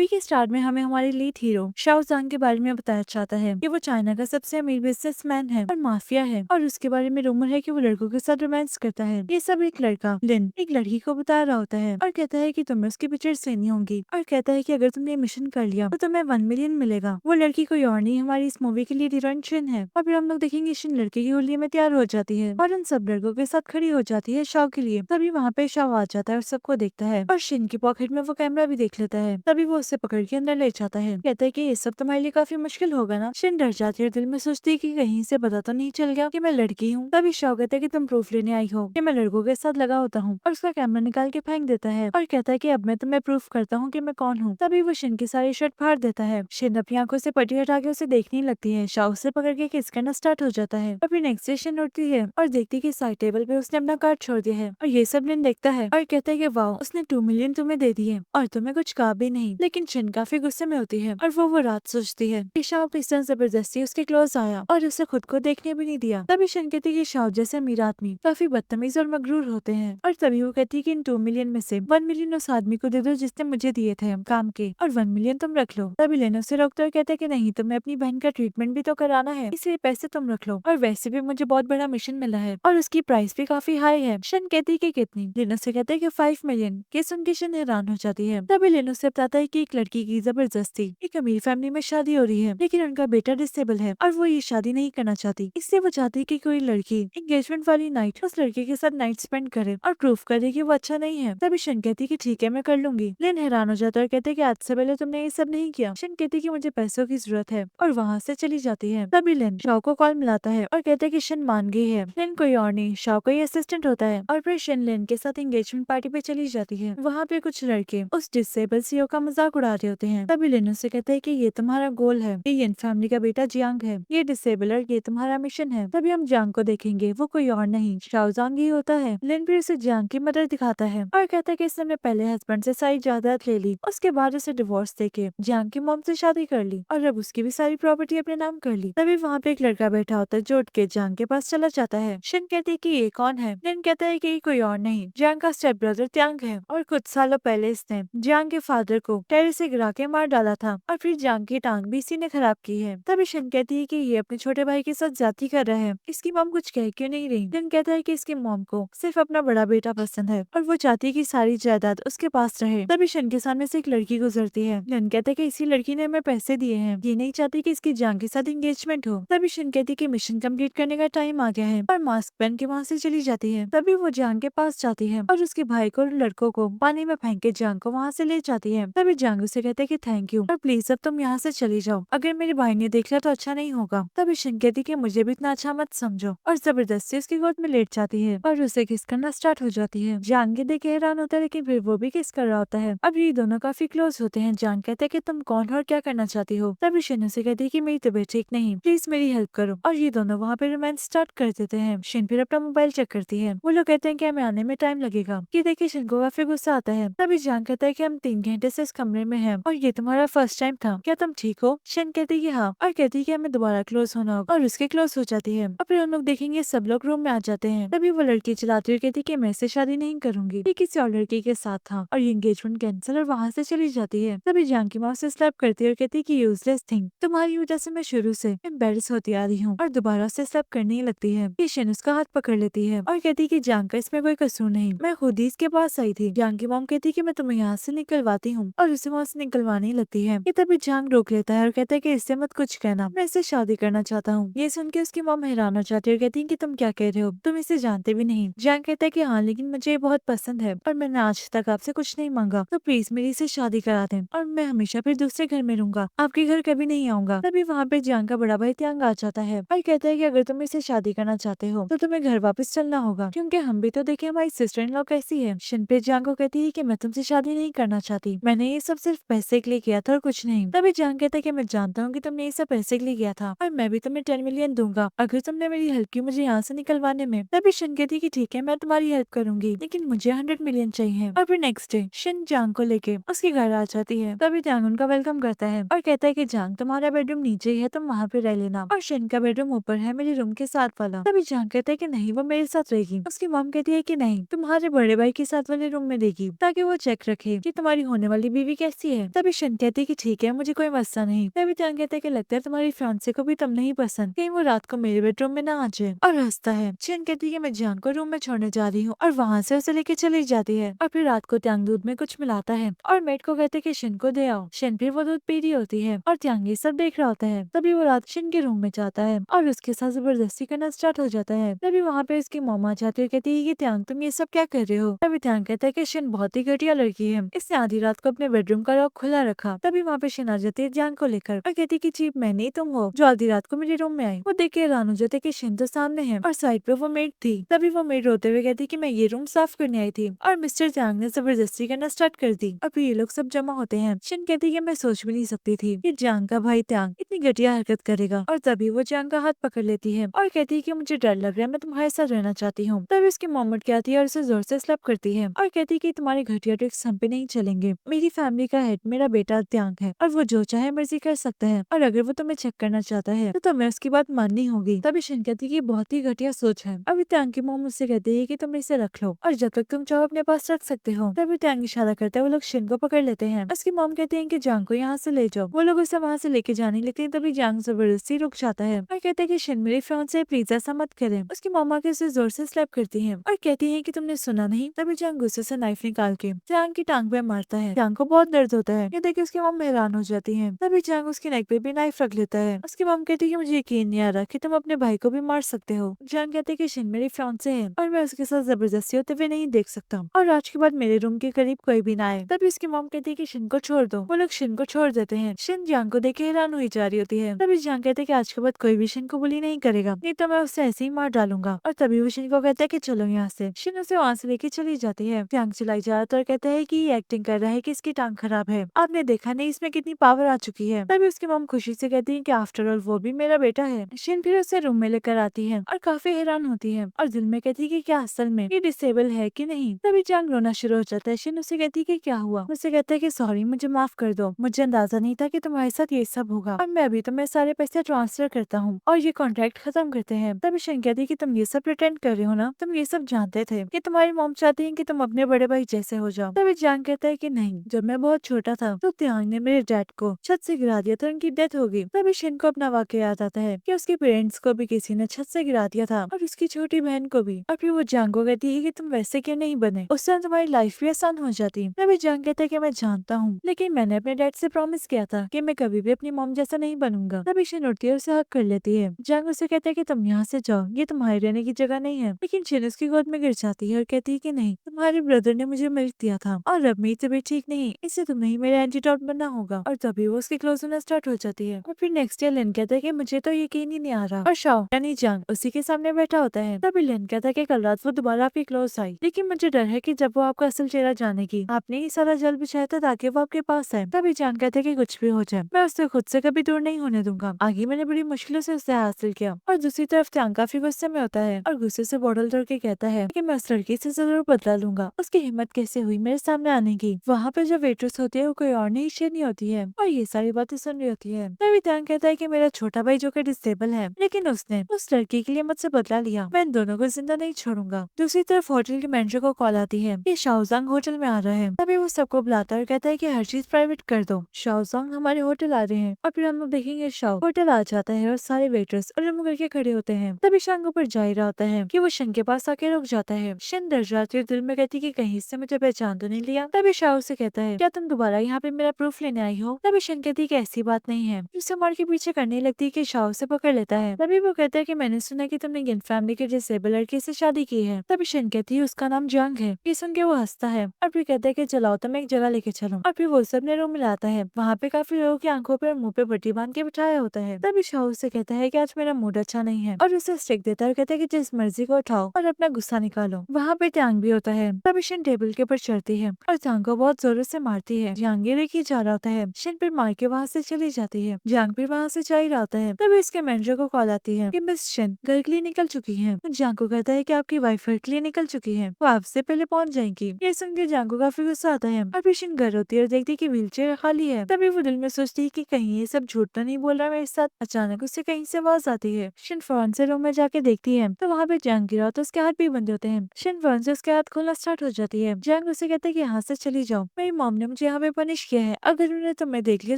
Movie के start में हमें हमारे लीड हीरो शाओ जांग के बारे में बताया जाता है कि वो चाइना का सबसे अमीर बिजनेसमैन है और माफिया है, और उसके बारे में रूमर है कि वो लड़कों के साथ रोमांस करता है। ये सब एक लड़का लिन एक लड़की को बता रहा होता है और कहता है कि तुम्हें उसकी पिक्चर्स लेनी होंगी, और कहता है कि अगर तुमने मिशन कर लिया तो तुम्हें 1 मिलियन मिलेगा। वो लड़की कोई और नहीं, हमारी इस मूवी के लिए हीरोइन शिन है। और फिर हम लोग देखेंगे शिन लड़के की होली में तैयार हो जाती है और उन सब लड़कों के साथ खड़ी हो जाती है शाओ के लिए। तभी वहाँ पे शाओ आ जाता है और सबको देखता है, और शिन की पॉकेट में वो कैमरा भी देख लेता है। तभी वो उसे पकड़ के अंदर ले जाता है, कहता है कि ये सब तुम्हारे लिए काफी मुश्किल होगा ना। शिन डर जाती है, दिल में सोचती है कि कहीं से पता तो नहीं चल गया कि मैं लड़की हूँ। तभी शाओ कहता है कि तुम प्रूफ लेने आई हो कि मैं लड़कों के साथ लगा होता हूँ, और उसका कैमरा निकाल के फेंक देता है और कहता है कि अब मैं तुम्हें प्रूफ करता हूँ कि मैं कौन हूँ। तभी वो शिन की सारी शर्ट फाड़ देता है। शिन अपनी आंखों से पट्टी हटा के उसे देखने लगती है। शाओ उसे पकड़ के किस करना स्टार्ट हो जाता है, और फिर नेक्स्ट स्टेशन उठती है और देखती है कि साइड टेबल पे उसने अपना कार्ड छोड़ दिया है। और ये सब लिन देखता है और कहता है कि वाह, उसने 2 मिलियन तुम्हें दे दिए और तुम्हें कुछ कहा भी नहीं। लेकिन शिन काफी गुस्से में होती है और वो रात सोचती है कि शाओ पिस्टन जबरदस्ती उसके क्लोज आया और उसे खुद को देखने भी नहीं दिया। तभी शिन कहती है कि शाओ जैसे अमीर आदमी काफी बदतमीज और मगरूर होते हैं। और तभी वो कहती है कि इन 2 मिलियन में से 1 मिलियन उस आदमी को दे दो जिसने मुझे दिए थे काम के, और 1 मिलियन तुम रख लो। तभी लेन उसे रोकता है, कहता है कि नहीं, तुम्हें अपनी बहन का ट्रीटमेंट भी तो कराना है, इसलिए पैसे तुम रख लो, और वैसे भी मुझे बहुत बड़ा मिशन मिला है और उसकी प्राइस भी काफी हाई है। शन कहती है कि कितनी। लेनो से कहते हैं कि 5 मिलियन। ये सुन के शन हैरान हो जाती है। तभी लेनो से बताता है कि एक लड़की की जबरदस्ती एक अमीर फैमिली में शादी हो रही है, लेकिन उनका बेटा डिसेबल है और वो ये शादी नहीं करना चाहती। इसलिए वो चाहती है कि कोई लड़की एंगेजमेंट वाली नाइट उस लड़के के साथ नाइट स्पेंड करे और प्रूफ करे कि वो अच्छा नहीं है। तभी शन कहती है कि ठीक है, मैं कर लूंगी। लेन हैरान हो जाता है और कहते हैं कि आज से पहले तुमने ये सब नहीं किया। शन कहती है कि मुझे पैसों की जरूरत है और वहाँ से चली जाती है। तभी लेन शाओ को कॉल मिलाता है और कहते हैं कि शन मान गई है। लेन कोई और नहीं, शाओ का ही असिस्टेंट होता है। और फिर शन लेन के साथ एंगेजमेंट पार्टी पे चली जाती है। वहाँ पे कुछ लड़के उस डिसेबल सीईओ का मजाक उड़ा रहे होते हैं। तभी लेन उससे कहते हैं कि ये तुम्हारा गोल है, ये यन फैमिली का बेटा जियांग है, ये डिसेबलर, ये तुम्हारा मिशन है। तभी हम जियांग को देखेंगे, वो कोई और नहीं शाओ जांग ही होता है। लेन फिर उसे जियांग की मदद दिखाता है और कहता है कि इसने अपने पहले हस्बैंड से सारी जायदाद ले ली, उसके बाद उसे डिवोर्स देके जियांग की मॉम से शादी कर ली और अब उसकी भी सारी प्रॉपर्टी अपने नाम कर ली। तभी वहाँ पे एक लड़का बैठा होता है जो उठ के जियांग के पास चला जाता है। शिन कहती है कि ये कौन है। लिन कहता है कि ये कोई और नहीं, जियांग का स्टेप ब्रदर त्यांग है, और कुछ सालों पहले इसने जियांग के फादर को टेरिस से गिरा के मार डाला था और फिर जियांग की टांग भी इसी ने खराब की है। तभी शिन कहती है कि ये अपने छोटे भाई के साथ जाती कर रहा है, इसकी मॉम कुछ कह क्यों नहीं रही। लिन कहता है कि इसकी मॉम को सिर्फ अपना बड़ा बेटा पसंद है और वो चाहती है कि सारी जायदाद उसके पास रहे। तभी शिन के सामने से एक लड़की गुजरती है। लिन कहता है कि इसी लड़की ने हमें पैसे दिए हैं, ये नहीं चाहती कि इसकी जियांग के साथ एंगेजमेंट हो। तभी शिन कहती है कि मिशन कंप्लीट करने का टाइम आ गया है और मास्क पहन के वहाँ से चली जाती है। तभी वो जियांग के पास जाती है और उसके भाई को और लड़कों को पानी में फेंक के जियांग को वहाँ से ले जाती है। तभी जियांग उसे कहते हैं कि थैंक यू और प्लीज अब तुम यहाँ से चली जाओ, अगर मेरे भाई ने देख लिया तो अच्छा नहीं होगा। तभी शिन कहती कि मुझे भी इतना अच्छा मत समझो, और जबरदस्ती उसकी गोद में लेट जाती है और उसे किस करना स्टार्ट हो जाती है। जियांग ये देख के हैरान होता है, लेकिन फिर वो भी किस कर रहा होता है। अब ये दोनों काफी क्लोज होते हैं। जियांग कहते हैं कि तुम कौन हो और क्या करना चाहती हो। तभी शिन उसे कहती है कि मेरी तबीयत ठीक नहीं, प्लीज मेरी हेल्प करो, और ये दोनों वहाँ पे रोमांस स्टार्ट कर देते हैं। शिन फिर अपना मोबाइल चेक करती है। वो लोग कहते हैं कि हमें आने में टाइम लगेगा। ये देखिए शिन को काफी गुस्सा आता है। तभी जियांग कहता है कि हम 3 घंटे से इस कमरे में हैं और ये तुम्हारा फर्स्ट टाइम था, क्या तुम ठीक हो। शिन कहती है कि हाँ, और कहती है कि हमें दोबारा क्लोज होना होगा, और उसके क्लोज हो जाती है। और फिर हम लोग देखेंगे सब लोग रूम में आ जाते हैं। तभी वो लड़की चिल्लाती हुई कहती है कि मैं इससे शादी नहीं करूंगी, ये किसी और लड़की के साथ था, और ये एंगेजमेंट कैंसिल, और वहाँ से चली जाती है। तभी जियांग की माँ उसे स्लैप करती है और कहती है कि यूजलेस थिंग, तुम्हारी वजह से मैं शुरू से एम्बेरस होती आ रही हूँ, और दोबारा से स्लैप करने ही लगती है। ये शिन उसका हाथ पकड़ लेती है और कहती है कि जियांग का इसमें कोई कसूर नहीं, मैं खुद ही इसके पास आई थी। जियांग की मॉम कहती है कि मैं तुम्हें यहाँ से निकलवाती हूँ, और उसे वहाँ से निकलवाने ही लगती है। ये तभी जियांग रोक लेता है और कहता है कि इससे मत कुछ कहना, मैं इससे शादी करना चाहता हूँ। ये सुन के उसकी मॉम हैरान हो जाती है और कहती है कि तुम क्या कह रहे हो, तुम इसे जानते भी नहीं। जियांग कहता है कि हाँ, लेकिन मुझे ये बहुत पसंद है और मैंने आज तक आपसे कुछ नहीं मांगा, तो प्लीज मेरी इसे शादी करा दें और मैं हमेशा फिर दूसरे घर में रहूंगा, आपके घर कभी नहीं आऊंगा। तभी वहाँ पे जियांग का बड़ा भाई त्यांग आ जाता है और कहता है कि अगर तुम इसे शादी करना चाहते हो तो तुम्हें घर वापस चलना होगा, क्योंकि हम भी तो देखे हमारी सिस्टर इन लॉ कैसी है। शिन पे जियांग को कहती है कि मैं तुमसे शादी नहीं करना चाहती, मैंने ये सब सिर्फ पैसे के लिए किया था और कुछ नहीं। तभी जियांग कहता है कि मैं जानता हूँ कि तुमने ये सब पैसे के लिए किया था और मैं भी तुम्हें 10 मिलियन दूंगा अगर तुमने मेरी हेल्प की मुझे यहाँ से निकलवाने में। तभी शिन कहती है कि ठीक है, मैं तुम्हारी हेल्प करूंगी, लेकिन मुझे 100 मिलियन चाहिए। और फिर नेक्स्ट डे शिन जियांग को लेके उसके घर आ जाती है। तभी जियांग उनका वेलकम करता है और कहता है कि जियांग तुम्हारा बेडरूम नीचे ही है, तुम वहाँ पे रह लेना, और शिन का बेडरूम ऊपर है मेरे रूम के साथ वाला। तभी जियांग कहता है कि नहीं, वो मेरे साथ रहेगी। उसकी मॉम कहती है कि नहीं, तुम्हारे बड़े भाई के साथ वाले रूम में देगी, ताकि वो चेक रखे कि तुम्हारी होने वाली बीवी कैसी कैसी है? तभी शन कहती है कि ठीक है, मुझे कोई मसला नहीं। तभी त्यांग कहता है कि लगता है तुम्हारी फियांसे को भी तुम नहीं पसंद, कहीं वो रात को मेरे बेडरूम में ना आ जाए, और हंसता है। शन कहती है कि मैं जियांग को रूम में छोड़ने जा रही हूँ, और वहाँ से उसे लेके चली जाती है। और फिर रात को त्यांग दूध में कुछ मिलाता है और मेड को कहते है कि शन को दे आओ। शन फिर वो दूध पी रही होती है और त्यांग ये सब देख रहा होता है। तभी वो रात शन के रूम में जाता है और उसके साथ जबरदस्ती करना स्टार्ट हो जाता है। तभी वहाँ पे उसकी मॉम आ जाती है, कहती है कि त्यांग तुम ये सब क्या कर रहे हो? तभी त्यांग कहता है कि शन बहुत ही घटिया लड़की है, इसने आधी रात को अपने बेडरूम का लॉक खुला रखा। तभी वहाँ पे शन आ जाती है त्यांग को लेकर और कहती है कि चीप मैं नहीं तुम हो जो आधी रात को मेरे रूम में आई। वो देख के हैरान हो जाते कि शन तो सामने है और साइड पे वो मेड थी। तभी वो मेड रोते हुए कहती कि मैं ये रूम साफ करने आई थी और मिस्टर त्यांग ने जबरदस्ती करना स्टार्ट कर दी। और फिर ये लोग सब जमा होते हैं। शन कहती है मैं सोच भी नहीं सकती थी कि त्यांग का भाई त्यांग इतनी घटिया हरकत करेगा। और तभी वो त्यांग का हाथ पकड़ लेती है और कहती है कि मुझे डर लग रहा है, मैं तुम्हारे साथ रहना चाहती हूँ। तभी उसकी मॉम उठ के आती है और उसे जोर से स्लैप करती है और कहती है कि तुम्हारे घटिया ट्रिक्स हम पे नहीं चलेंगे। मेरी फैमिली का हेड मेरा बेटा त्यांग है और वो जो चाहे मर्जी कर सकता है, और अगर वो तुम्हें चेक करना चाहता है तो तुम्हें उसकी बात माननी होगी। तभी शन कहती है कि बहुत ही घटिया सोच है। अभी त्यांग की मॉम उससे कहती है कि तुम इसे रख लो और जब तक तुम चाहो अपने पास रख सकते हो। तभी त्यांग इशारा करता है, वो लोग शन को पकड़ लेते हैं। उसकी मॉम कहती है कि त्यांग को यहाँ से ले जाओ। वो लोग उसे वहाँ से लेके जाने लगते हैं। तभी त्यांग जबरदस्ती रुक जाता है और कहते हैं कि शन मेरे फियांसे प्लीज ऐसा मत करे। उसकी मॉम आके उसे जोर से स्लैप करती है और कहती है कि तुमने सुना नहीं। तभी त्यांग गुस्से से नाइफ निकाल के त्यांग की टांग पे मारता है। त्यांग को बहुत दर्द होता है। ये देख के उसकी मॉम हैरान हो जाती है। तभी त्यांग उसकी नेक पे भी नाइफ रख लेता है। उसकी मॉम कहती है कि मुझे यकीन नहीं आ रहा कि तुम अपने भाई को भी मार सकते हो। त्यांग कहते हैं कि शन मेरी फियांसे है और मैं उसके साथ जबरदस्ती होते हुए नहीं देख सकता, और आज के बाद मेरे रूम के करीब कोई भी ना आए। तभी उसकी मॉम कहती है कि शन को छोड़ दो। वो लोग शन को छोड़ देते हैं। शन त्यांग को देख के हैरान हुई जा रही होती है। तभी त्यांग कहते हैं कि आज के बाद कोई भी शन को बुली नहीं करेगा, नहीं तो मैं उसे ऐसे ही मार डालूंगा। और तभी वो शन को कहता है कि चलो यहाँ से। शन उसे वहाँ से लेके चली जाती है। त्यांग चिल्लाई जाता और कहता है कि ये एक्टिंग कर रहा है कि इसकी टांग खराब है, आपने देखा नहीं इसमें कितनी पावर आ चुकी है। तभी उसकी मॉम खुशी से कहती है कि आफ्टर ऑल वो भी मेरा बेटा है। शन फिर उसे रूम में लेकर आती है और काफी हैरान होती है और दिल में कहती है कि क्या असल में ये डिसेबल है कि नहीं। तभी त्यांग रोना शुरू हो जाता है। शन उसे कहती है कि क्या हुआ। उसे कहता है कि सॉरी, मुझे माफ कर दो, मुझे अंदाजा नहीं था कि तुम्हारे साथ ये सब होगा, और मैं अभी तुम्हें सारे पैसे ट्रांसफर करता हूँ और ये कॉन्ट्रैक्ट खत्म करते हैं। तभी शन कहती है कि तुम ये सब प्रिटेंड कर रहे हो ना, तुम ये सब जानते थे कि तुम्हारी मॉम चाहती है कि तुम अपने बड़े भाई जैसे हो जाओ। तभी त्यांग कहता है कि नहीं, जब मैं बहुत छोटा था तो त्यांग ने मेरे डैड को छत से गिरा दिया था, उनकी डेथ हो गई। तभी शन को अपना वाक्य याद आता है कि उसके पेरेंट्स को भी किसी ने छत से गिरा दिया था और उसकी छोटी बहन को भी। और फिर वो त्यांग को कहती है कि तुम वैसे क्यों नहीं बने, उससे तुम्हारी लाइफ भी आसान हो जाती। तभी त्यांग कहता है कि मैं जानता हूँ, लेकिन मैंने अपने डैड से प्रॉमिस किया था कि मैं कभी भी अपनी मॉम जैसा नहीं बनूंगा। तभी शन उठती है और उसे हक कर लेती है। त्यांग उसे कहता है कि तुम यहाँ से जाओ, ये तुम्हारे रहने की जगह नहीं है। लेकिन शन उसकी गोद में गिर जाती है और कहती है कि नहीं, तुम्हारे ब्रदर ने मुझे मिल्क दिया था और अब मेरी तबीयत ठीक नहीं, इससे तुम्हें ही मेरा एंटीडोट बनना होगा। और तभी वो उसके क्लोज होना स्टार्ट हो जाती है। और फिर नेक्स्ट डे लिन कहता है कि मुझे तो यकीन ही नहीं आ रहा, और शाओ यानी जंग उसी के सामने बैठा होता है। तभी लिन कहता है कि कल रात वो दोबारा आपके क्लोज आई, लेकिन मुझे डर है कि जब वो आपका असल चेहरा जानेगी, आपने ही सारा जल बिछाया था ताकि वो आपके पास आए। तभी जंग कहता है कि कुछ भी हो जाए, मैं उससे खुद से कभी दूर नहीं होने दूंगा। आगे मैंने बड़ी मुश्किलों से उसे हासिल किया। और दूसरी तरफ त्यांग काफी गुस्से में होता है और गुस्से से बॉटल तोड़ के कहता है कि मैं उस लड़की से जरूर बदला लूंगा। उसकी हिम्मत कैसे हुई मेरे सामने आने की। वहाँ पे जो वेट्रेस होती है वो कोई और नहीं शेरनी होती है, और ये सारी बातें सुन रही होती है। तभी त्यांग कहता है कि मेरा छोटा भाई जो कि डिसेबल है, लेकिन उसने उस लड़की के लिए मुझसे बदला लिया, मैं इन दोनों को जिंदा नहीं छोड़ूंगा। दूसरी तरफ होटल के मैनेजर को कॉल आती है कि शाओजांग होटल में आ रहा है। तभी वो सबको बुलाता है और कहता है कि हर चीज प्राइवेट कर दो, शाओजांग हमारे होटल आ रहे हैं। और फिर हम लोग देखेंगे शाओ होटल आ जाता है और सारे वेटर्स और रिमूव करके खड़े होते हैं। तभी शांग ऊपर जा ही रहा होता है कि वो शन के पास आके रुक जाता है। शन डर जाती है, दिल में कहती है कि कहीं इससे मुझे पहचान तो नहीं लिया। तभी शाओ से कहता है क्या तुम दोबारा यहाँ पे मेरा प्रूफ लेने आई हो। तभी शन कहती है कि ऐसी बात नहीं है। उसे मार के पीछे करने लगती है कि शाओ से पकड़ लेता है। तभी वो कहता है कि मैंने सुना कि तुमने गिन फैमिली के डिसेबल लड़के से शादी की है। तभी शन कहती है उसका नाम जंग है। ये सुन के वो हंसता है और फिर कहता है कि चलाओ तो मैं एक जगह लेके चलूं। और फिर वो सब अपने रूम में लाता है। वहाँ पे काफी लोगों की आंखों पे और मुंह पे पट्टी बांध के बिठाया होता है। तभी शाओ से कहता है कि आज मेरा मूड अच्छा नहीं है और उसे स्टिक देता है और कहता है कि जिस मर्जी को उठाओ और अपना गुस्सा निकालो। वहाँ पे त्यांग भी होता है। तभी शन टेबल के ऊपर चढ़ती है और त्यांग को बहुत जोरों से मारती है। जंग ये लेके जा रहा होता है। शन फिर मार के वहाँ से चली जाती है। जंग फिर वहाँ से जा ही रहा होता है। तभी इसके मैनेजर को कॉल आती है कि मिस शन घर के लिए निकल चुकी है। जंग को कहता है कि आपकी वाइफ घर के लिए निकल चुकी है, वो आपसे पहले पहुंच जाएगी। ये सुन के जंग को काफी गुस्सा आता है और फिर शन घर होती है और देखती है कि व्हील चेयर खाली है। तभी वो दिल में सोचती है कि कहीं ये सब झूठ तो नहीं बोल रहा मेरे साथ। अचानक उससे कहीं से आवाज आती है। शन फौरन से रूम में जाके देखती है तो वहाँ पे जंग गिरा तो उसके हाथ भी बंधे होते हैं। शन फौरन से उसके हाथ खोलना स्टार्ट हो जाती है। जंग उसे कहता है कि यहाँ से चली जाओ, मेरी मॉम ने मुझे यहाँ पे पनिश किया है, अगर उन्होंने तुम्हें देख लिया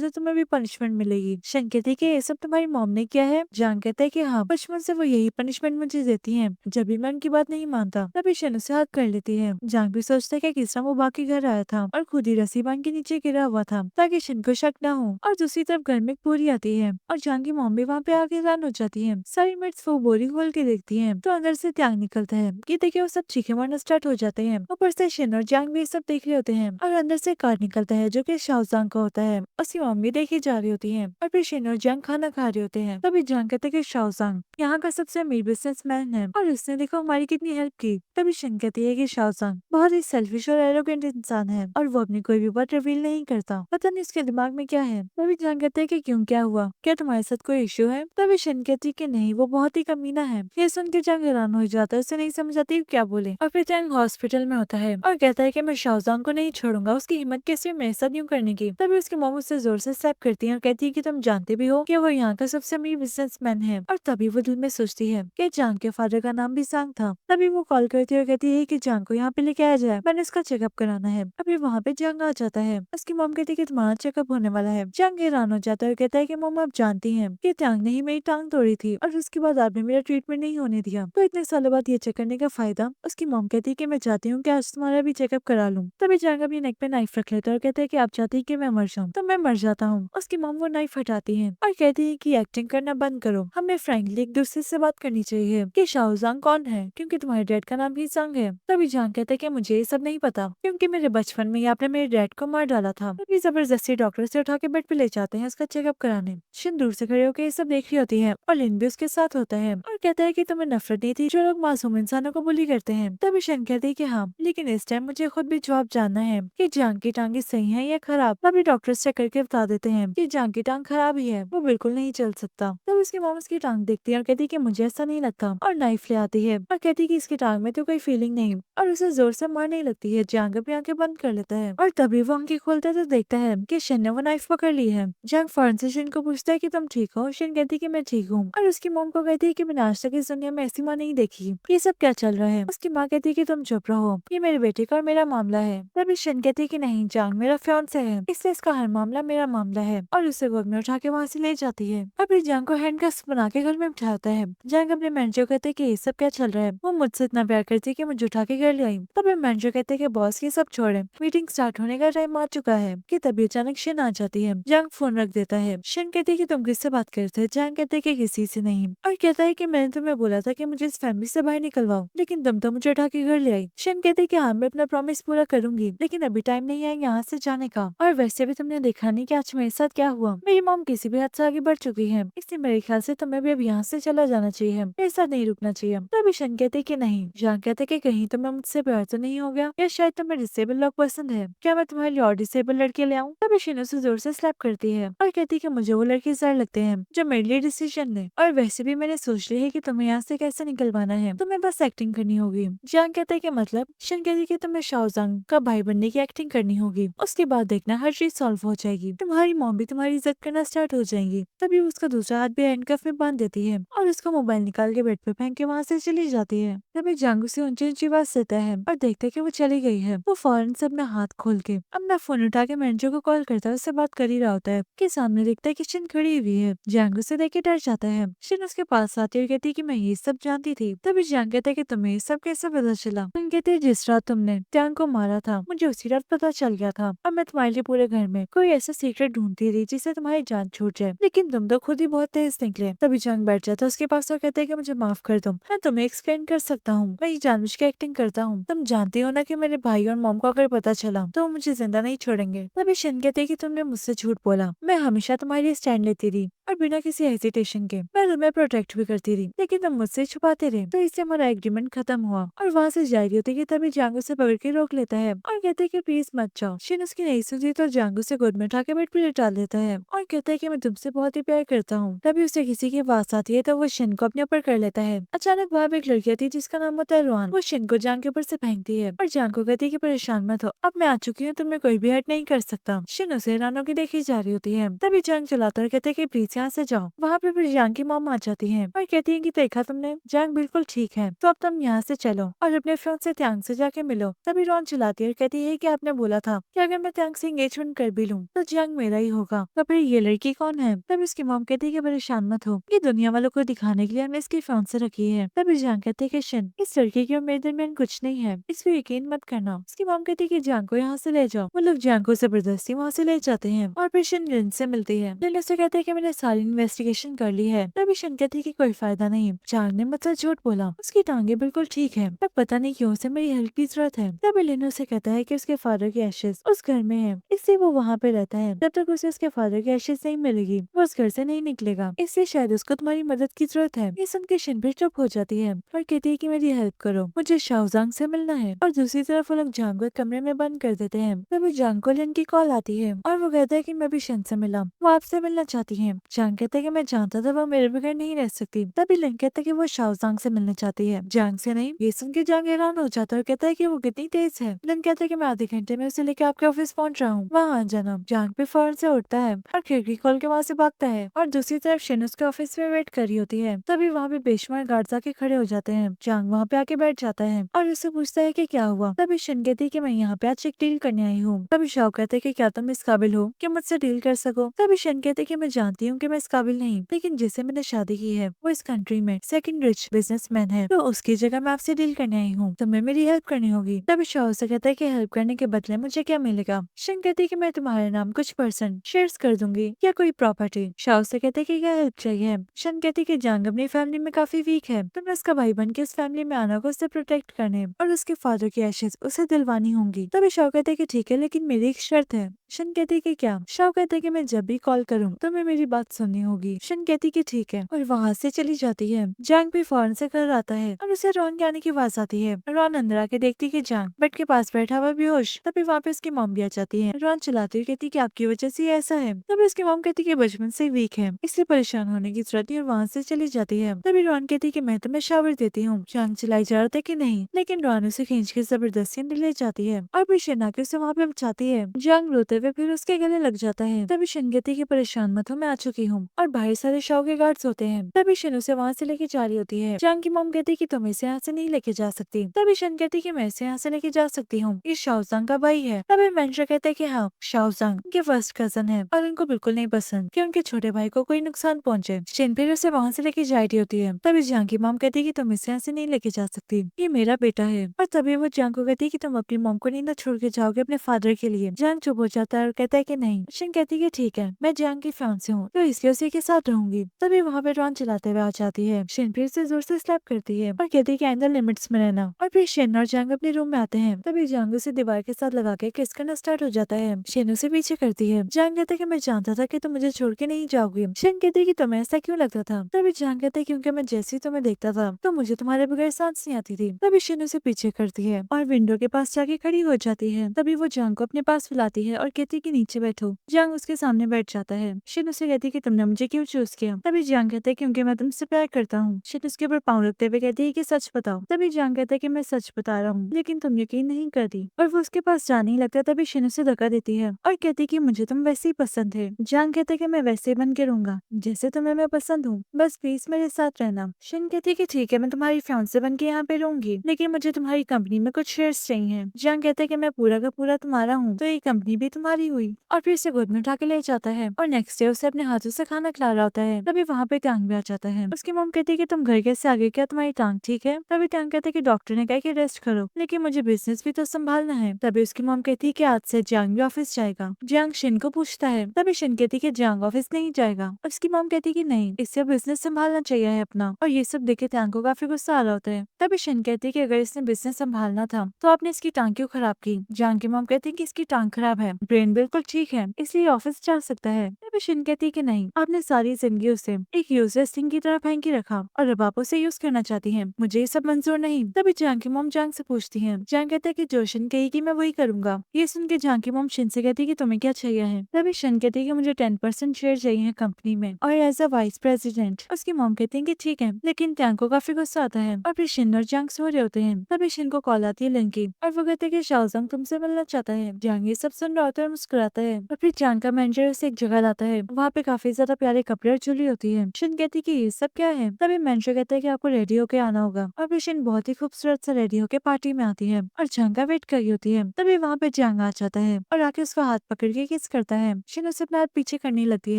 तो तुम्हें भी पनिशमेंट मिलेगी। शन कहती है कि ये सब तुम्हारी मॉम ने किया है। जांग कहता है कि हाँ, बचपन से वो यही पनिशमेंट मुझे देती है जब भी मैं उनकी बात नहीं मानता। तभी शन उसे हाथ कर लेती है। जांग भी सोचता है कि किस तरह वो बाकी घर आया था और खुद ही रस्सी बांध के नीचे गिरा हुआ था ताकि शन को शक न हो। और दूसरी तरफ घर में एक बोरी आती है और जांग की मॉम भी वहाँ पे आके हैरान हो जाती है। सारी मिर्च वो बोरी खोल के देखती है तो अंदर से त्यांग निकलता है। ये देखिए वो सब चीखे मारना स्टार्ट हो जाते हैं। ऊपर से शन और जांग भी ये सब देख रहे होते हैं और अंदर से कार निकलता है जो कि शाओजांग का होता है। उसकी मॉम भी देखी जा रही होती है और फिर शन और जांग खाना खा रहे होते हैं। तभी जांग कहते हैं कि शाओजांग यहाँ का सबसे अमीर बिजनेसमैन है और उसने देखो हमारी कितनी हेल्प की। तभी शन कहती है कि शाओजांग बहुत ही सेल्फिश और एरोगेंट इंसान है और वो अपनी कोई भी बात रिवील नहीं करता। पता नहीं उसके दिमाग में क्या है। तभी जांग कहते हैं कि क्यों, क्या हुआ, क्या तुम्हारे साथ कोई इश्यू है। तभी शन कहती है कि नहीं, वो बहुत ही कमीना है। ये सुन के जांग हैरान हो जाता है, उसे नहीं समझ आती क्या बोले। और फिर जांग हॉस्पिटल में होता है और कहता है कि मैं शाओजांग को नहीं छोड़ूंगा, उसकी हिम्मत कैसे मेरे साथ यूं करने की। तभी उसकी मॉम उससे जोर से स्लैप करती है और कहती है कि तुम जानते भी हो कि वो यहाँ का सबसे अमीर बिजनेसमैन है। और तभी वो दिल में सोचती है कि जांग के फादर का नाम भी जांग था। तभी वो कॉल करती है और कहती है कि जांग को यहाँ पे लेके आया जाए, मैंने उसका चेकअप कराना है। अभी वहाँ पे जांग आ जाता है। उसकी मॉम कहती है कि तुम्हारा चेकअप होने वाला है। जांग हैरान हो जाता है और कहता है कि मॉम आप जानती हैं कि जांग ने ही मेरी टांग तोड़ी थी और उसके बाद आपने मेरा ट्रीटमेंट नहीं होने दिया, तो इतने सालों बाद ये चेक करने का फायदा। उसकी मॉम कहती है कि मैं चाहती हूँ कि आज तुम्हारा भी चेकअप करा लूँ। तभी जांग अपनी नेक पे नाइफ रख लेता है और कहता है कि आप चाहती है कि मैं मर जाऊँ तो मैं मर जाता हूँ। उसकी मॉम वो नाइफ हटाती है और कहती है कि एक्टिंग करना बंद करो, हमें फ्रैंकली एक दूसरे से बात करनी चाहिए कि शाओजांग कौन है, क्योंकि तुम्हारे डैड का नाम भी जांग है। तभी जांग कहता है कि मुझे ये सब नहीं पता क्योंकि मेरे बचपन में ही आपने मेरे डैड को मार डाला था। तभी जबरदस्ती डॉक्टर से उठा के बेड पे ले जाते हैं उसका चेकअप कराने। शिन दूर से खड़े होकर ये सब देख रही होती है और लिन भी उसके साथ होता है और कहता है कि तुम्हें नफरत नहीं थी जो लोग मासूम इंसानों को बुली करते हैं। तभी शन कहती है कि हाँ, लेकिन इस टाइम मुझे खुद भी जवाब जानना है कि जांग की टांगे सही है या खराब। तभी डॉक्टर चेक करके बता देते हैं कि जांग की टांग खराब ही है, वो बिल्कुल नहीं चल सकता। तब उसकी मॉम उसकी टांग देखती है और कहती है कि मुझे ऐसा नहीं लगता और नाइफ ले आती है और कहती है कि इसकी टांग में तो कोई फीलिंग नहीं और उसे जोर से मारने लगती है। जांग अपनी आंखें बंद कर लेता है और तभी वो आंखें खोलता है तो देखता है कि शन ने वो नाइफ पकड़ ली है। जांग फौरन से शन को पूछता है कि तुम ठीक हो। शन कहती है कि मैं ठीक हूँ और उसकी मॉम को कहती है कि मैंने आज तक इस दुनिया में ऐसी माँ नहीं देखी, ये सब क्या चल रहा है। उसकी माँ कहती है कि तुम चुप रहो, ये मेरे बेटे का और मेरा मामला है। तभी शन कहती है कि नहीं, जांग मेरा फियांसे है, इसलिए इसका हर मामला मेरा मामला है और उसे गोद में उठा के वहाँ से ले जाती है। अभी जांग को हैंडकफ्स बना के घर में बिठाता है। जांग अपने मैनेजर कहते हैं कि ये सब क्या चल रहा है, वो मुझसे इतना प्यार करती है कि मुझे उठा के घर ले आई। तभी मैनेजर कहते हैं कि बॉस ये सब छोड़े, मीटिंग स्टार्ट होने का टाइम आ चुका है। कि तभी अचानक शन आ जाती है। जांग फोन रख देता है। शन कहती है कि तुम किससे बात करते थे। जांग कहते हैं कि किसी से नहीं और कहता है कि मैंने तुम्हें बोला था कि मुझे इस फैमिली से बाहर निकलवाओ, लेकिन तुम तो मुझे उठा के घर ले आई। शन कहते हैं कि हाँ, मैं अपना प्रॉमिस पूरा करूंगी, लेकिन अभी टाइम नहीं है यहाँ से जाने का। और वैसे भी तुमने देखा नहीं कि आज मेरे साथ क्या हुआ, मेरी मॉम किसी भी हद से आगे बढ़ चुकी है, इसलिए मेरे ख्याल से तुम्हें भी अब यहाँ से चला जाना चाहिए, मेरे साथ नहीं रुकना चाहिए। तभी शन कहते कि नहीं। जांग कहते कि कहीं तुम्हें मुझसे प्यार तो नहीं हो गया या शायद तुम्हें डिसेबल लोग पसंद है, क्या मैं तुम्हारे लिए और डिसेबल लड़के ले आऊँ। तभी शन उसे जोर से स्लैप करती है और कहती है कि मुझे वो लड़के ज़्यादा लगते हैं जो मेरे लिए डिसीजन ले, और वैसे भी मैंने सोच लिया है कि तुम्हें यहाँ से कैसे निकलवाना है, तुम्हें बस एक्टिंग करनी होगी। जांग कहते हैं कि मतलब। शन कहती है कि तुम्हें शाओजांग का भाई बनने की एक्टिंग करनी होगी, उसके बाद देखना हर चीज सॉल्व हो जाएगी, तुम्हारी मॉम भी तुम्हारी इज्जत करना स्टार्ट हो जाएंगी। तभी उसका दूसरा हाथ भी हैंडकफ में बांध देती है और उसका मोबाइल निकाल के बेड पे फेंक के वहाँ से चली जाती है। तभी जांग उसे ऊंची ऊंची आवाज देता है और देखते है कि वो चली गई है। वो फौरन से अपना हाथ खोल के अपना फोन उठा के मैनेजर को कॉल करता है, उससे बात कर ही रहा होता है कि सामने देखता है कि शन खड़ी हुई है। जांग उसे देख के डर जाता है। शन उसके पास आती है और कहती है कि मैं ये सब जानती थी। तभी जांग कहता है कि तुम्हें ये सब कैसे पता चला। शन कहते हैं जिस रात तुमने त्यांग को मारा था मुझे उसी रात पता चल गया था और मैं तुम्हारे लिए पूरे घर में कोई ऐसा सीक्रेट ढूंढती थी जिससे तुम्हारी जान छूट जाए, लेकिन तुम तो खुद ही बहुत तेज निकले। तभी जांग बैठ जाता है उसके पास और कहते हैं कि मुझे माफ कर दो, मैं तुम्हें एक्सप्लेन कर सकता हूँ, मैं ये जानबूझ के एक्टिंग करता हूँ। तुम जानती हो ना कि मेरे भाई और मॉम को अगर पता चला तो वो मुझे जिंदा नहीं छोड़ेंगे। तभी शन कहते हैं कि तुमने मुझसे झूठ बोला, मैं हमेशा तुम्हारे लिए स्टैंड लेती थी और बिना किसी हेजिटेशन के मैं तुम्हें प्रोटेक्ट भी करती रही, लेकिन तुम मुझसे छुपाते रहे, तो इससे हमारा एग्रीमेंट खत्म हुआ। और वहाँ से जा रही होती है तभी जांग उसे पकड़ के रोक लेता है और कहते हैं कि प्लीज मत जाओ। शन उसकी नहीं सुनती तो जांग उसे गोद में उठा के बेड पे लेटा देता है और कहता है कि मैं तुमसे बहुत ही प्यार करता हूँ। तभी उसे किसी की आवाज आती है तो वो शन को अपने ऊपर कर लेता है। अचानक वहाँ पे एक लड़की आती है जिसका नाम होता है रोहान। वो शन को जांग के ऊपर से फेंकती है और जांग को कहती है कि परेशान मत हो, अब मैं आ चुकी हूँ, तुम्हें कोई भी हर्ट नहीं कर सकता। शन उसे हैरान होकर देखी जा रही होती है। तभी जांग चलाता और कहते हैं कि प्लीज प्लीज यहाँ से जाओ। वहाँ पे फिर जंग की मॉम आ जाती है और कहती है कि देखा तुमने, जंग बिल्कुल ठीक है, तो अब तुम यहाँ से चलो और अपने फ्रेंड से त्यांग से जाके मिलो। तभी रॉन चिल्लाती है और कहती है कि आपने बोला था कि अगर मैं त्यांग से एंगेजमेंट कर भी लूँ तो जंग मेरा ही होगा, तो फिर ये लड़की कौन है? तब उसकी मॉम कहती है कि परेशान मत हो, ये दुनिया वालों को दिखाने के लिए हमने इसकी फ्रेंड से रखी है। तभी जंग कहते हैं कि शिन, इस लड़की की और मेरे दरमियान कुछ नहीं है, इस पे यकीन मत करना। उसकी मॉम कहती है कि जंग को यहाँ से ले जाओ। वो लोग जंग को जबरदस्ती वहाँ से ले जाते हैं और फिर शिन लिन से मिलती है। लिन उससे कहते हैं कि मैंने सारी इन्वेस्टिगेशन कर ली है। तभी शिन कहती है कि कोई फायदा नहीं, जंग ने मुझसे झूठ बोला, उसकी टांगे बिल्कुल ठीक है, पर पता नहीं क्यों उसे मेरी हेल्प की जरूरत है। तभी लिन उसे कहता है कि उसके फादर की एशेज उस घर में है, इसलिए वो वहाँ पे रहता है। जब तक उसे उसके फादर की एशेज नहीं मिलेगी वो उस घर से नहीं निकलेगा, इसलिए शायद उसको तुम्हारी मदद की जरूरत है। ये सुन के शिन भी चुप हो जाती है और कहती है कि मेरी हेल्प करो, मुझे शाओजांग से मिलना है। और दूसरी तरफ वो लोग जांग को एक कमरे में बंद कर देते हैं। तभी जांग को लिन की कॉल आती है और वो कहता है कि मैं भी शिन से मिला, वो आपसे मिलना चाहती है। जांग कहता है कि मैं जानता था वो मेरे बगैर नहीं रह सकती। तभी लिन कहता है कि वो शाओजांग से मिलना चाहती है, जांग से नहीं। ये सुन के जांग हैरान हो जाता है और कहता है कि वो कितनी तेज है। लिन कहता है कि मैं आधे घंटे में उसे लेकर आपके ऑफिस पहुंच रहा हूँ, वहाँ आ जाना। जांग पे फौरन से उठता है और खिड़की खोल के वहाँ से भागता है और दूसरी तरफ शिन उसके ऑफिस में वेट कर रही होती है। तभी वहाँ पे बेशुमार गार्ड्स आके खड़े हो जाते हैं। जांग वहाँ पे आके बैठ जाता है और उससे पूछता है कि क्या हुआ। तभी शिन कहती है कि मैं यहाँ पे आज एक डील करने आई हूँ। तभी शाओ कहते हैं कि क्या तुम इस काबिल हो कि मुझसे डील कर सको। तभी शिन कहते हैं कि मैं जानती हूँ कि मैं इस काबिल नहीं, लेकिन जिससे मैंने शादी की है वो इस कंट्री में सेकंड रिच बिजनेसमैन है, तो उसकी जगह मैं आपसे डील करने आई हूँ, तुम्हें मेरी हेल्प करनी होगी। तभी शाओ से कहता है कि हेल्प करने के बदले मुझे क्या मिलेगा। शिन कहती है कि मैं तुम्हारे नाम कुछ परसेंट शेयर्स कर दूंगी या कोई प्रॉपर्टी। शाओ से कहते हैं कि क्या हेल्प चाहिए। शिन कहती है कि जांग अपनी फैमिली में काफी वीक है, तो मैं उसका भाई बन के उस फैमिली में आना को उसे प्रोटेक्ट करने और उसके फादर की एशेज उसे दिलवानी होंगी। तभी शाओ कहते हैं कि ठीक है, लेकिन मेरी एक शर्त है। शिन कहती है कि क्या। शाओ कहते हैं कि मैं जब भी कॉल करूँ तो मैं मेरी बात सुननी होगी। शिन कहती है कि ठीक है और वहाँ से चली जाती है। जांग भी फौरन से घर आता है और उसे रॉन के आने की आवाज आती है। रॉन अंदर आके देखती है कि जांग बेड के पास बैठा हुआ बेहोश। तभी वहाँ पे उसकी मॉम भी आ जाती है। रॉन चिल्लाती हुई कहती है कि आपकी वजह से ये ऐसा है। तभी उसकी मॉम कहती है कि बचपन से वीक है, इसलिए परेशान होने की जरूरत नहीं, और वहाँ से चली जाती है। तभी रॉन कहती है कि मैं तुम्हें शावर देती हूँ। जांग चिल्लाई जा रहा था कि नहीं, लेकिन रॉन उसे खींच के जबरदस्ती अंदर ले जाती है और फिर शिन आके उसे वहाँ पे बचाती है। जांग रोते हुए फिर उसके गले लग जाता है। तभी शिन कहती है कि परेशान मत हो, मैं आ चुकी हूँ, और बाहर सारे शाओ के गार्ड्स होते हैं। तभी शिन उसे वहाँ से लेके जा रही होती है। जांग की मॉम कहती है कि तुम इसे यहाँ से नहीं लेके जा सकती। तभी शिन कहती है कि मैं इसे यहाँ से लेके जा सकती हूँ, ये शाओजांग का भाई है। तभी मैंशा कहता है कि हाँ, शाओजांग उनके फर्स्ट कजन है और उनको बिल्कुल नहीं पसंद कि उनके छोटे भाई को कोई नुकसान पहुंचे। शिन फिर उसे वहाँ से लेके जा रही होती है। तभी जांग की मॉम कहती है कि तुम इसे यहाँ से नहीं लेके जा सकती, ये मेरा बेटा है। और तभी वो जांग को कहती है कि तुम अपनी मॉम को नहीं ना छोड़ के जाओगे अपने फादर के लिए। जांग चुप हो जाता है और कहता है कि नहीं। शिन कहती है कि ठीक है, मैं जांग की फैन से हूँ तो इसलिए उसी के साथ रहूंगी। तभी वहाँ पे रॉन चलाते हुए आ जाती है। शिन फिर से जोर से स्लैप करती है और कहती है कि आइंदा लिमिट्स में रहना। और फिर शिन और जांग अपने रूम में आते हैं। तभी जांग उसे दीवार के साथ लगा के किस करना स्टार्ट हो जाता है। शिन उसे पीछे करती है। जांग कहता है कि मैं जानता था कि तुम मुझे छोड़ के नहीं जाओगी। शिन कहती है कि तुम्हें ऐसा क्यों लगता था। तभी जांग कहता है क्योंकि मैं जैसे ही तुम्हें देखता था तो मुझे तुम्हारे बगैर सांस नहीं आती थी। तभी शिन उसे पीछे करती है और विंडो के पास जाके खड़ी हो जाती है। तभी वो जांग को अपने पास बुलाती है और कहती है कि नीचे बैठो। जांग उसके सामने बैठ जाता है। शिन उसे कहती है कि तुमने मुझे क्यों चूज किया। तभी जांग कहता है क्योंकि मैं तुमसे प्यार करता हूँ। शिन उसके ऊपर पाँव रखते हुए कहती है कि सच बताओ। तभी जांग कहता है कि मैं सच बता रहा हूँ, लेकिन तुम यकीन नहीं करती। और वो उसके पास जाने ही लगता है। तभी शिन उसे धक्का देती है और कहती है कि मुझे तुम वैसे ही पसंद है। जांग कहता है कि मैं वैसे ही बन के रहूंगा जैसे तुम्हें मैं पसंद हूँ, बस प्लीज मेरे साथ रहना। शिन कहती है कि ठीक है, मैं तुम्हारी फियांसे बन के यहाँ पे रहूंगी, लेकिन मुझे तुम्हारी कंपनी में कुछ शेयर्स चाहिए। जांग कहता है कि मैं पूरा का पूरा तुम्हारा हूँ तो ये कंपनी भी तुम्हारी हुई। और फिर से गोद में उठा के ले जाता है और नेक्स्ट डे उसे अपने हाथों से खाना खिला रहा होता है। तभी वहाँ पे टांग भी आ जाता है। उसकी मॉम कहती है कि तुम घर कैसे आ गए, क्या तुम्हारी टांग ठीक है। तभी टांग कहते है कि डॉक्टर ने कहा कि रेस्ट करो, लेकिन मुझे बिजनेस भी तो संभालना है। तभी उसकी मॉम कहती है कि आज से जांग भी ऑफिस जाएगा। जांग शिन को पूछता है। तभी शिन कहती है कि जांग ऑफिस नहीं जाएगा। उसकी मॉम कहती है कि नहीं, इससे बिजनेस संभालना चाहिए है अपना। और ये सब देखे टांग को काफी गुस्सा आ रहा होता है। तभी शिन कहती है कि अगर इसने बिजनेस संभालना था तो आपने इसकी टांग क्यों खराब की। जांग की मॉम कहती है कि इसकी टांग खराब है, ब्रेन बिल्कुल ठीक है, इसलिए ऑफिस जा सकता है। तभी शिन कहती है कि नहीं, आपने सारी जिंदगी उसे एक यूजलेस थिंग की तरह फेंक के रखा और अब आप उसे यूज करना चाहती हैं, मुझे ये सब मंजूर नहीं। तभी जांग की मॉम जांग से पूछती है। जांग कहता है कि जो शिन कहेगी मैं वही करूंगा। ये सुन के जांग की मॉम शिन से कहती है कि तुम्हें क्या चाहिए है। तभी शिन कहती है कि मुझे 10% शेयर चाहिए कंपनी में और एज अ वाइस प्रेसिडेंट। उसकी मॉम कहती है कि ठीक है, लेकिन जांग को काफी गुस्सा आता है। और फिर शिन और जांग सो रहे होते हैं। तभी शिन को कॉल आती है लिन की और वो कहते हैं कि शाओजांग तुमसे मिलना चाहता है। जांग ये सब सुन रहा होता है और मुस्कुराता है। और फिर जांग का मैनेजर उसे एक जगह लाता है, वहाँ पे काफी काफी ज्यादा प्यारे कपड़े और ज्वेलरी होती है। शिन कहती है कि ये सब क्या है। तभी मैंशो कहता है कि आपको रेडी होके आना होगा और फिर शिन बहुत ही खूबसूरत सा रेडी होके पार्टी में आती है और जंग का वेट कर रही होती है। तभी वहाँ पे जंग आ जाता है और आके उसका हाथ पकड़ के किस करता है। शिन उसे अपना हाथ पीछे करने लगती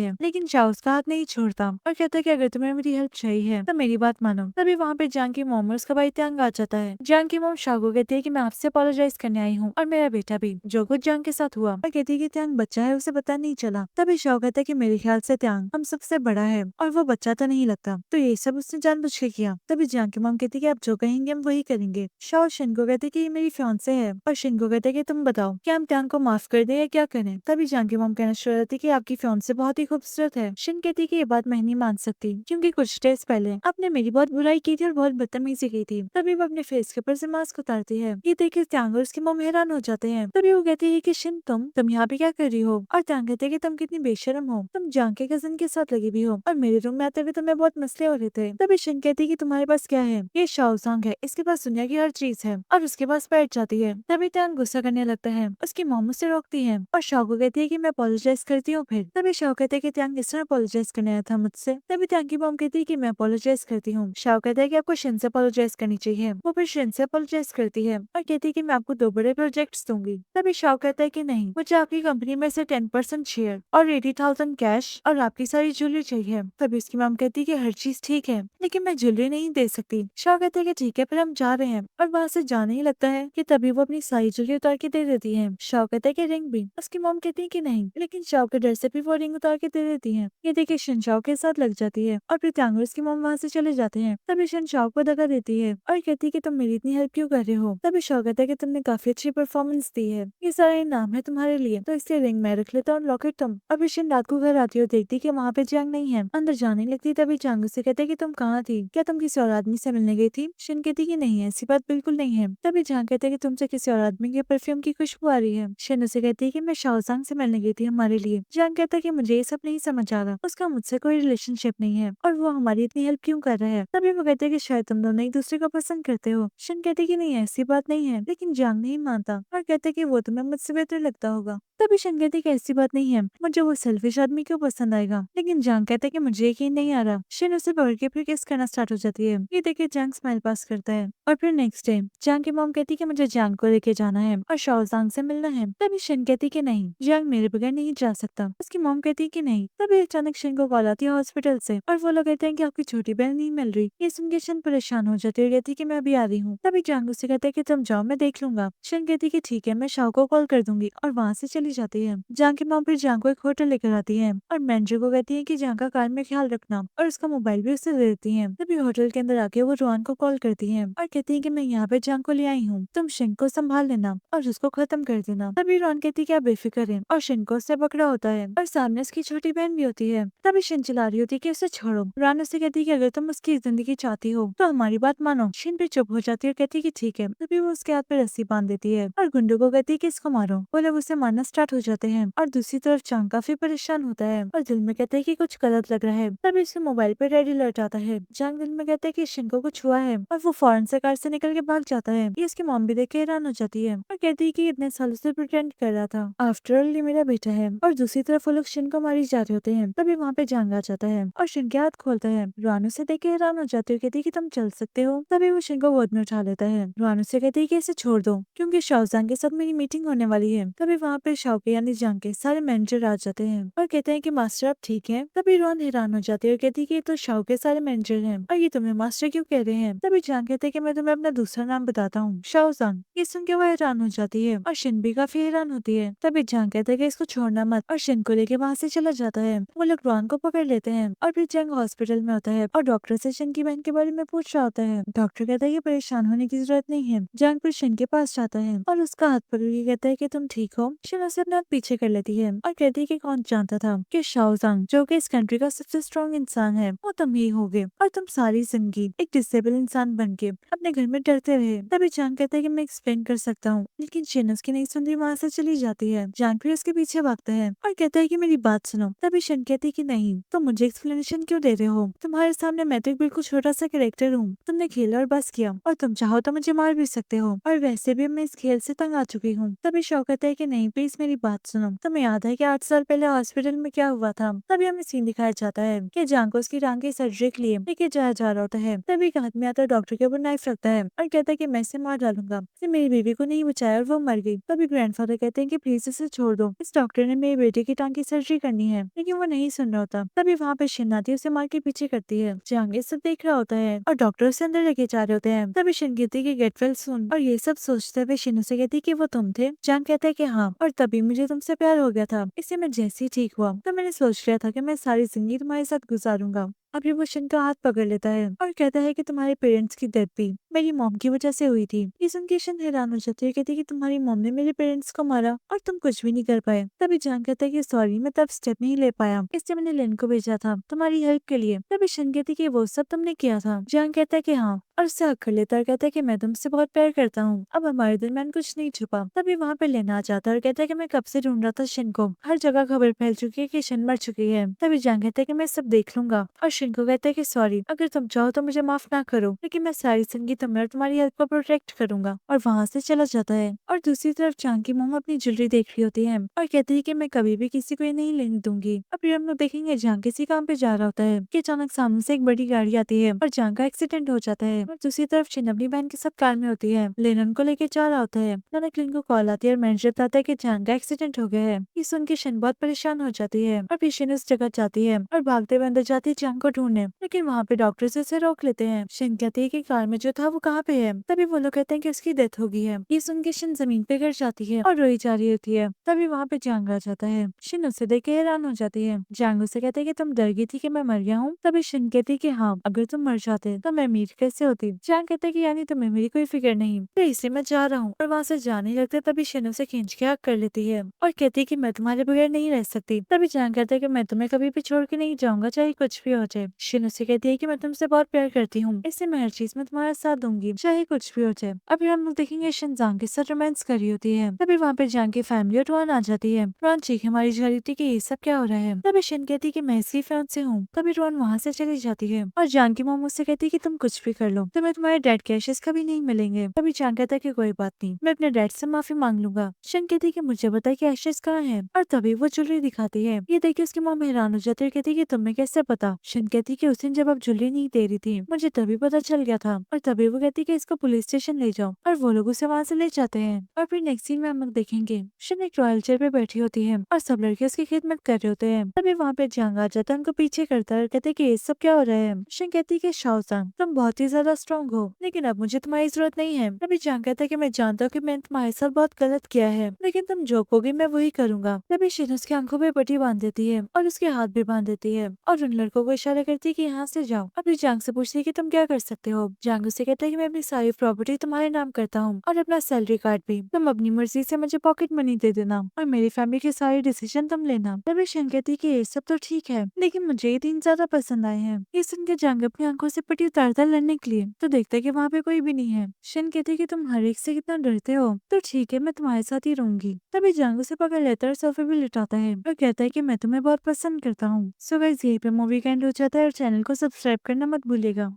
है लेकिन शाओ उसका हाथ नहीं छोड़ता और कहता है कि अगर तुम्हें मेरी हेल्प चाहिए है तो मेरी बात मानो। तभी वहाँ पे जंग की मोम और उसका भाई त्यांग आ जाता है। जंग की मोम शाओ को कहती है कि मैं आपसे अपोलोजाइज करने आई हूँ और मेरा बेटा भी, जो कुछ जंग के साथ हुआ। और कहती है कि त्यांग बच्चा है, उसे पता नहीं चला। तभी शाओ कहता है कि मेरे ख्याल से त्यांग हम सबसे बड़ा है और वो बच्चा तो नहीं लगता, तो ये सब उसने जानबूझ के किया। तभी जंग की मोम कहती है कि आप जो कहेंगे हम वही करेंगे। शाओ शिन को कहते कि ये मेरी फियांसे है और शिन को कहते कि तुम बताओ कि हम त्यांग को माफ कर दे या क्या करें। तभी जंग की मोम कहना शुरू करती कि आपकी फियांसे बहुत ही खूबसूरत है। शिन कहती कि ये बात मैं नहीं मान सकती क्योंकि कुछ डेज पहले आपने मेरी बहुत बुराई की थी और बहुत बदतमीजी की थी। तभी वो अपने फेस के ऊपर से मास्क उतारती है। ये देख के त्यांग और उसकी मोम हैरान हो जाते हैं। तभी वो कहती है कि शिन तुम यहाँ पे क्या कर रही हो। और त्यांग कहते हैं कि तुम कितनी बेशरम हो, तुम जंग के कजिन के साथ लगी हुई हो और मेरे रूम में आते हुए तुम्हें बहुत मसले हो रहे थे। तभी शिन कहती है कि तुम्हारे पास क्या है, ये शाओजांग है, इसके पास दुनिया की हर चीज है और उसके पास बैठ जाती है। तभी त्यांग गुस्सा करने लगता है, उसकी मोम उसे रोकती है और शाओ को कहती है कि मैं अपोलोजाइज करती हूँ। फिर तभी शाओ कहते हैं कि त्यांग किस तरह अपोलोजाइज करने आया था मुझसे। तभी त्यांग की मोम कहती है कि मैं अपोलोजाइज करती हूँ। शाओ कहता है कि आपको शिन से अपोलोजाइज करनी चाहिए। वो फिर शिन से अपोलोजाइज करती है और कहती है कि मैं आपको 2 बड़े प्रोजेक्ट्स दूंगी। तभी शाओ कहता है कि नहीं, मुझे आपकी कंपनी में से 10% शेयर और 80,000 कैश और आपकी सारी ज्वेलरी चाहिए। तभी उसकी मॉम कहती है कि हर चीज ठीक है लेकिन मैं ज्वेलरी नहीं दे सकती। शाओ कहते हैं कि ठीक है, फिर हम जा रहे हैं और वहाँ से जाने ही लगता है कि तभी वो अपनी सारी ज्वेलरी उतार के दे देती है। शाओ कहता है कि रिंग भी। उसकी मॉम कहती है कि नहीं, लेकिन शाओ के डर से भी वो रिंग उतार के दे देती है। ये देखिए शिन शाओ के साथ लग जाती है और फिर त्यांग और उसकी मॉम वहाँ से चले जाते हैं। तभी शिन शाओ को धक्का देती है और कहती है कि तुम मेरी इतनी हेल्प क्यों कर रहे हो। तभी शाओ कहता है कि तुमने काफी अच्छी परफॉर्मेंस दी है, ये सारा इनाम है तुम्हारे लिए, तो इसलिए रिंग मैं रख लेता हूँ, लॉकेट तुम। और फिर शिन रात को घर आती है और देखती कि वहाँ पे जंग नहीं है। अंदर जाने लगती तभी जंग उसे कहते हैं कि तुम कहाँ थी, क्या तुम किसी और आदमी से मिलने गई थी। शिन कहती कि नहीं, ऐसी बात बिल्कुल नहीं है। तभी जंग कहते हैं कि तुमसे किसी और आदमी के परफ्यूम की खुशबू आ रही है। शिन उसे कहती है कि मैं शाओजांग से मिलने गई थी हमारे लिए। जंग कहता है कि मुझे ये सब नहीं समझ आ रहा, उसका मुझसे कोई रिलेशनशिप नहीं है और वो हमारी इतनी हेल्प क्यों कर रहा है। तभी वो कहते हैं कि शायद तुम दोनों एक दूसरे को पसंद करते हो। शिन कहते हैं कि नहीं, ऐसी बात नहीं है, लेकिन जंग नहीं मानता और कहते हैं कि वो तुम्हें मुझसे बेहतर लगता होगा। तभी शिन कहती कि ऐसी बात नहीं है, मुझे वो सेल्फिश आदमी क्यों पसंद आएगा। लेकिन जंग कहता है कि मुझे यकीन नहीं आ रहा। शिन उसे पकड़ के फिर किस करना स्टार्ट हो जाती है। ये देखे जंग स्माइल पास करता है और फिर नेक्स्ट डे जंग की मॉम कहती कि मुझे जंग को लेके जाना है और शाओजांग से मिलना है। तभी शिन कहती कि नहीं, जंग मेरे बगैर नहीं जा सकता। उसकी मॉम कहती कि नहीं। तभी अचानक शिन को कॉल आती है हॉस्पिटल से और वो लोग कहते हैं कि आपकी छोटी बहन नहीं मिल रही। ये सुन के शिन परेशान हो जाती है और कहती कि मैं अभी आ रही हूँ। तभी जंग उसे कहते हैं कि तुम जाओ, मैं देख लूंगा। शिन कहती कि ठीक है, मैं शाओ को कॉल कर दूंगी और वहाँ से चली जाती है। जंग की मॉम फिर जंग को एक होटल लेकर आती है और मैनेजर को कहती है कि जंग का कार में ख्याल रखना और उसका मोबाइल भी उसे दे देती है। तभी होटल के अंदर आके वो रोहन को कॉल करती है और कहती है कि मैं यहाँ पे जंग को ले आई हूँ, तुम शिन को संभाल लेना और उसको खत्म कर देना। तभी रोहन कहती है कि आप बेफिक्र है और शिन को उससे पकड़ा होता है और सामने उसकी छोटी बहन भी होती है। तभी शिन चिल्ला रही होती है कि उसे छोड़ो। रोहन उसे कहती है कि अगर तुम उसकी जिंदगी चाहती हो तो हमारी बात मानो। शिन भी चुप हो जाती है और कहती है कि ठीक है। तभी वो उसके हाथ पे रस्सी बांध देती है और गुंडों को कहती है कि इसको मारो। वो लोग उसे मारना स्टार्ट हो जाते हैं और दूसरी तरफ जंग काफी परेशान होता है और दिल में कहता है कि कुछ गलत लग रहा है। तभी उसके मोबाइल पे रेड अलर्ट आता है। जंग दिल में कहता है कि शिन को कुछ हुआ है और वो फौरन से कार से निकल के भाग जाता है। ये उसकी मॉम भी देख के हैरान हो जाती है और कहती है कि इतने सालों से प्रिटेंड कर रहा था, आफ्टर ऑल ये मेरा बेटा है। और दूसरी तरफ वो लोग शिन को मारी जा रहे होते हैं। तभी वहाँ पे जंग आ जाता है और शिन के हाथ खोलता है। रुआन उसे देख के हैरान हो जाती है, कहती है कि तुम चल सकते हो। तभी वो शिन को गोद में उठा लेता है। रुआन उसे कहती है कि इसे छोड़ दो क्योंकि शाओजांग के साथ मेरी मीटिंग होने वाली है। तभी वहाँ पे शाओ के यानी जंग के सारे मैनेजर आ जाते हैं और कहते हैं कि मास्टर आप ठीक हैं। तभी रुआन हैरान हो जाती है और कहती है कि ये तो शाओ के सारे मैनेजर हैं और ये तुम्हें मास्टर क्यों कह रहे हैं। तभी जंग कहते हैं कि मैं तुम्हें अपना दूसरा नाम बताता हूँ, शाओजांग। ये सुन के वो हैरान हो जाती है और शिन भी काफी हैरान होती है। तभी जंग कहते हैं कि इसको छोड़ना मत और शिन को लेके वहाँ से चला जाता है। वो लोग रुआन को पकड़ लेते हैं और फिर जंग हॉस्पिटल में होता है और डॉक्टर से शिन की बहन के बारे में पूछ रहा होता है। डॉक्टर कहता है कि परेशान होने की जरूरत नहीं है। जंग फिर शिन के पास जाता है और उसका हाथ पकड़ के कहता है कि तुम ठीक हो। शिन उसे अपना हाथ पीछे कर लेती है और कहती है कि कौन जानता था कि शाओजांग जो कि इस कंट्री का सबसे स्ट्रॉन्ग इंसान है वो तुम ही होगे और तुम सारी जिंदगी एक डिसेबल इंसान बन के अपने घर में डरते रहे। तभी जंग कहता है कि मैं एक्सप्लेन कर सकता हूँ, लेकिन शिन उसकी नहीं सुनती, वहाँ से चली जाती है। जंग फिर उसके पीछे भागता है और कहता है कि मेरी बात सुनो। तभी शिन कहती है कि नहीं, तुम मुझे एक्सप्लेनेशन क्यों दे रहे हो, तुम्हारे सामने मैं तो एक बिल्कुल छोटा सा कैरेक्टर हूँ। तुमने खेला और बस किया और तुम चाहो तो मुझे मार भी सकते हो और वैसे भी मैं इस खेल से तंग आ चुकी हूँ। तभी शौ कहता है कि नहीं, प्लीज मेरी बात सुनो। तुम्हें याद है कि 8 साल पहले हॉस्पिटल में क्या हुआ था। तभी हमें सीन दिखाया जाता है कि जांग को उसकी टांग की सर्जरी के लिए लेके जाया जा रहा होता है। तभी एक हाथ में आता डॉक्टर के ऊपर नाइफ रखता है और कहता है कि मैं इसे मार डालूंगा, इसने मेरी बीवी को नहीं बचाया और वो मर गई। तभी ग्रैंडफादर कहते हैं कि प्लीज इसे छोड़ दो, इस डॉक्टर ने मेरे बेटे की टांग की सर्जरी करनी है, लेकिन वो नहीं सुन रहा होता। तभी वहाँ पे शिन आती है, उसे मार के पीछे करती है। जांग ये सब देख रहा होता है और डॉक्टर उसे अंदर लेके जा रहे होते हैं। तभी शिन कहती है कि गेट वेल सून, और ये सब सोचते हुए शिन उसे कहती है कि वो तुम थे। जांग कहता है कि हाँ, और तभी मुझे तुमसे प्यार हो गया था, इससे मैं जैसे ही ठीक हुआ तो मैंने सोच लिया था कि मैं सारी जिंदगी तुम्हारे साथ गुजारूंगा। अभी वो शिन का हाथ पकड़ लेता है और कहता है कि तुम्हारे पेरेंट्स की डेथ भी मेरी मॉम की वजह से हुई थी। ये सुन के शिन हैरान हो जाती है, कहती है कि तुम्हारी मॉम ने मेरे पेरेंट्स को मारा और तुम कुछ भी नहीं कर पाए। तभी जान कहता है कि सॉरी, मैं तब स्टेप नहीं ले पाया, इसलिए मैंने लिन को भेजा था तुम्हारी हेल्प के लिए। तभी शिन कहती है कि वो सब तुमने किया था। जान कहता है कि हाँ, और उससे हक कर लेता है और कहता है कि मैं तुमसे बहुत प्यार करता हूँ, अब हमारे दरमियान कुछ नहीं छुपा। तभी वहाँ पे लेन आ जाता है और कहता है कि मैं कब से ढूंढ रहा था शिन को, हर जगह खबर फैल चुकी है कि शिन मर चुकी है। तभी जान कहता है कि मैं सब देख लूंगा, और शिन को कहता है कि सॉरी, अगर तुम चाहो तो मुझे माफ ना करो, लेकिन मैं सारी जिंदगी तुम्हें और तुम्हारी हेल्प को प्रोटेक्ट करूंगा। और वहाँ से चला जाता है। और दूसरी तरफ जान की मॉम अपनी ज्वेलरी देख रही होती है और कहती है कि मैं कभी भी किसी को ये नहीं लेने दूंगी। अब फिर हम लोग देखेंगे जान किसी काम पे जा रहा होता है कि अचानक सामने से एक बड़ी गाड़ी आती है और जान का एक्सीडेंट हो जाता है। और दूसरी तरफ शिन अपनी बहन के साथ कार में होती है, लेन को लेके जा रहा होता है। अचानक लिन को कॉल आती है और मैनेजर बताता है कि जान का एक्सीडेंट हो गया है। ये सुन के शिन बहुत परेशान हो जाती है और फिर शिन उस जगह जाती है और भागते हुए अंदर जाती है जान को ढूंढने, लेकिन वहाँ पे डॉक्टर उसे रोक लेते हैं। शिन कहती है कि कार में जो था वो कहाँ पे है। तभी वो लोग कहते हैं कि उसकी डेथ हो गई है। ये सुन के शिन जमीन पे गिर जाती है और रोई जा रही होती है। तभी वहाँ पे जांग आ जाता है। शिन उसे देख के हैरान हो जाती है। जांग उसे कहते हैं कि तुम डर गई थी कि मैं मर गया हूँ। तभी शिन कहती है कि हाँ, अगर तुम मर जाते तो मैं अमीर कैसे होती। जांग कहते हैं कि यानी तुम्हें मेरी कोई फिक्र नहीं, तो इसलिए मैं जा रहा हूँ। और वहाँ से जाने लगते तभी शिन उसे खींच के हक कर लेती है और कहती है कि मैं तुम्हारे बगैर नहीं रह सकती। तभी जांग कहता है कि मैं तुम्हें कभी भी छोड़ के नहीं जाऊंगा, चाहे कुछ भी हो जाए। शिन उसे कहती है कि मैं तुमसे बहुत प्यार करती हूँ, इससे मैं हर चीज में तुम्हारा साथ दूंगी, चाहे कुछ भी हो जाए। अभी हम लोग देखेंगे शिन जांग के साथ रोमांस कर रही होती है। तभी वहाँ पे जांग की फैमिली और रॉन आ जाती है। रॉन चीख हमारी जा रही थी कि ये सब क्या हो रहा है। तभी शिन कहती है कि मैं इसकी फैन से हूँ। तभी रॉन वहाँ से चली जाती है और जांग की मॉम उससे कहती है कि तुम कुछ भी कर लो, तुम्हें तुम्हारे डैड के एशेस कभी नहीं मिलेंगे। तभी जांग कहता है कि कोई बात नहीं, मैं अपने डैड से माफी मांग लूंगा। शिन कहती है कि मुझे बताए कि एशेस कहाँ है। और तभी वो ज्वेलरी दिखाती है। ये देखिए उसकी मॉम हैरान हो जाती है, कहती है कि तुम्हें कैसे पता। शिन कहती है कि उस दिन जब आप ज्वेलरी नहीं दे रही थी मुझे तभी पता चल गया था। और तभी वो कहती है कि इसको पुलिस स्टेशन ले जाओ, और वो लोग उसे वहाँ से ले जाते हैं। और फिर नेक्स्ट सीन में हम लोग देखेंगे शिन एक रॉयल चेयर पे बैठी होती है और सब लड़के उसकी खिदमत कर रहे होते हैं। तभी वहाँ पे जांग आ जाता है, उनको पीछे करता है और कहते हैं कि ये सब क्या हो रहा है। शिन कहती है कि शाओजांग, तुम बहुत ही ज्यादा स्ट्रॉन्ग हो, लेकिन अब मुझे तुम्हारी जरूरत नहीं है। तभी जांग कहता है कि मैं जानता हूँ कि मैंने तुम्हारे साथ बहुत गलत किया है, लेकिन तुम जो कहोगे मैं वही करूंगा। तभी शिन उसकी आंखों पे पट्टी बांध देती है और उसके हाथ भी बांध देती है और उन लड़कों को इशारा करती है कि यहाँ से जाओ। अभी जांग से पूछती है कि तुम क्या कर सकते हो। जांग उसे कहता है कि मैं अपनी सारी प्रॉपर्टी तुम्हारे नाम करता हूँ और अपना सैलरी कार्ड भी, तुम अपनी मर्जी से मुझे पॉकेट मनी दे देना और मेरी फैमिली के सारे डिसीजन तुम लेना। तभी शिन कहती है कि ये सब तो ठीक है, लेकिन मुझे ये दिन ज्यादा पसंद आए हैं। ये सुन के जांग अपनी आंखों से पट्टी उतारता है लड़ने के लिए, तो देखता है कि वहाँ पे कोई भी नहीं है। शिन कहती है कि तुम हर एक से कितना डरते हो, तो ठीक है मैं तुम्हारे साथ ही रहूंगी। तभी जांग उसे पकड़ लेता है और सोफे पे लिटाता है और कहता है कि मैं तुम्हें बहुत पसंद करता हूँ। सो गाइस यहीं पे मूवी का एंड हो जाता है और चैनल को सब्सक्राइब करना मत भूलिएगा।